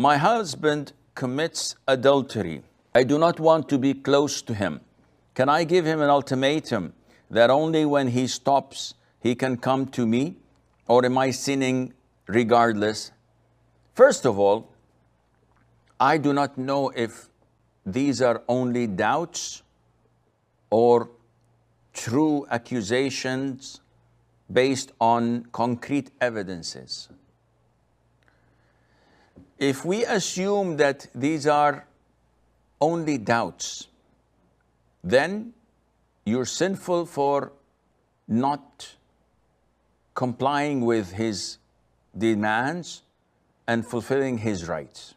My husband commits adultery. I do not want to be close to him. Can I give him an ultimatum that only when he stops he can come to me? Or am I sinning regardless? First of all, I do not know if these are only doubts or true accusations based on concrete evidences. If we assume that these are only doubts, then you're sinful for not complying with his demands and fulfilling his rights.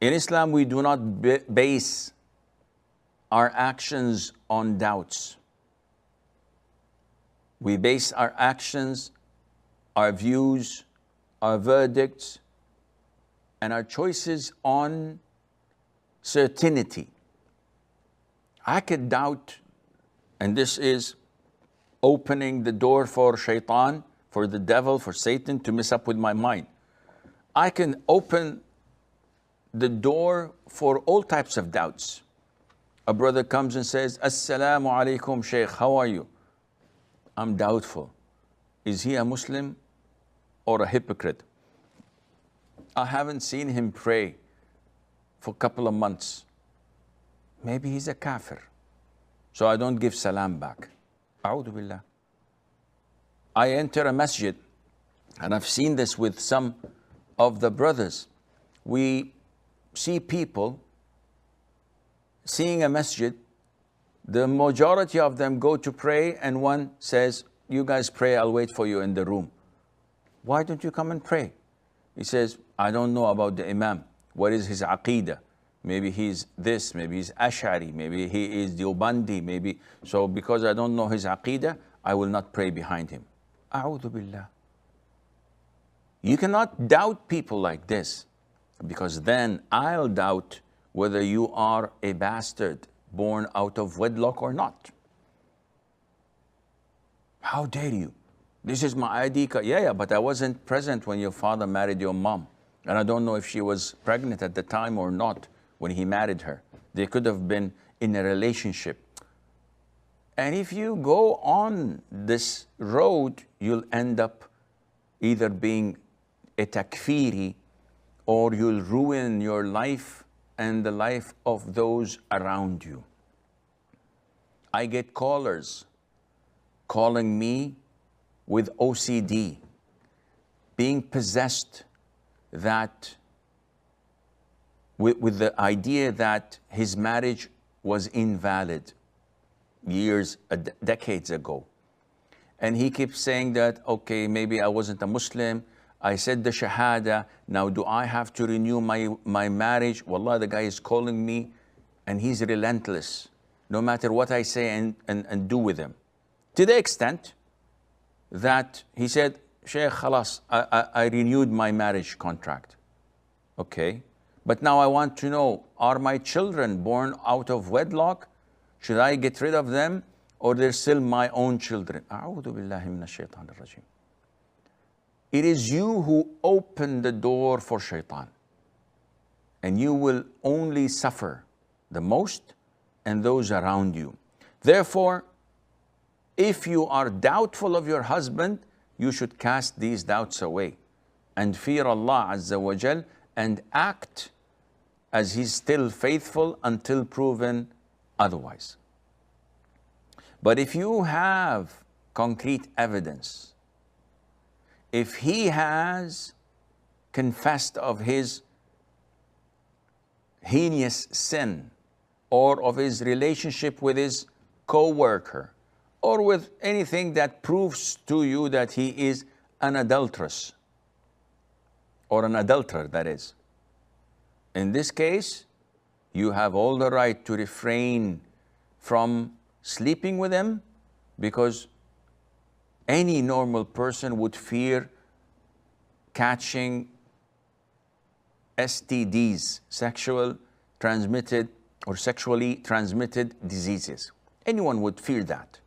In Islam, we do not base our actions on doubts. We base our actions, our views, our verdicts, and our choices on certainty. I could doubt, and this is opening the door for shaitan, for the devil, for Satan to mess up with my mind. I can open the door for all types of doubts. A brother comes and says, Assalamu alaikum, Sheikh, how are you? I'm doubtful. Is he a Muslim or a hypocrite? I haven't seen him pray for a couple of months. Maybe he's a kafir. So I don't give salam back. A'udhu billah. I enter a masjid, and I've seen this with some of the brothers. We see people seeing a masjid, the majority of them go to pray, and one says, you guys pray, I'll wait for you in the room. Why don't you come and pray? He says, I don't know about the imam. What is his aqeedah? Maybe he's this, maybe he's Ash'ari, maybe he is Deobandi, maybe. So because I don't know his aqeedah, I will not pray behind him. A'udhu billah. You cannot doubt people like this, because then I'll doubt whether you are a bastard born out of wedlock or not. How dare you? This is my ID card. Yeah, but I wasn't present when your father married your mom. And I don't know if she was pregnant at the time or not when he married her. They could have been in a relationship. And if you go on this road, you'll end up either being a takfiri, or you'll ruin your life and the life of those around you. I get callers calling me with OCD, being possessed, that with the idea that his marriage was invalid years, decades ago. And he keeps saying that, okay, maybe I wasn't a Muslim, I said the Shahada, now do I have to renew my marriage? Wallah, the guy is calling me and he's relentless, no matter what I say and do with him. To the extent that he said, Sheikh, khalas, I renewed my marriage contract. Okay, but now I want to know, are my children born out of wedlock? Should I get rid of them, or they're still my own children? A'udhu billahi minash shaitanir rajim. It is you who open the door for shaitan, and you will only suffer the most and those around you. Therefore, if you are doubtful of your husband, you should cast these doubts away and fear Allah Azza wa Jal and act as he's still faithful until proven otherwise. But if you have concrete evidence, if he has confessed of his heinous sin, or of his relationship with his co-worker, or with anything that proves to you that he is an adulteress, or an adulterer, that is. In this case, you have all the right to refrain from sleeping with him, because any normal person would fear catching STDs, sexually transmitted diseases. Anyone would fear that.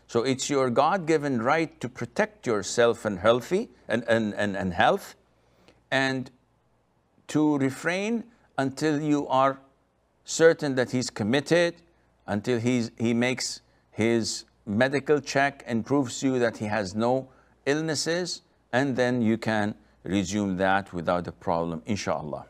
So it's your God-given right to protect yourself and health, and to refrain until you are certain that he's committed, until he makes his medical check and proves to you that he has no illnesses, and then you can resume that without a problem, inshallah.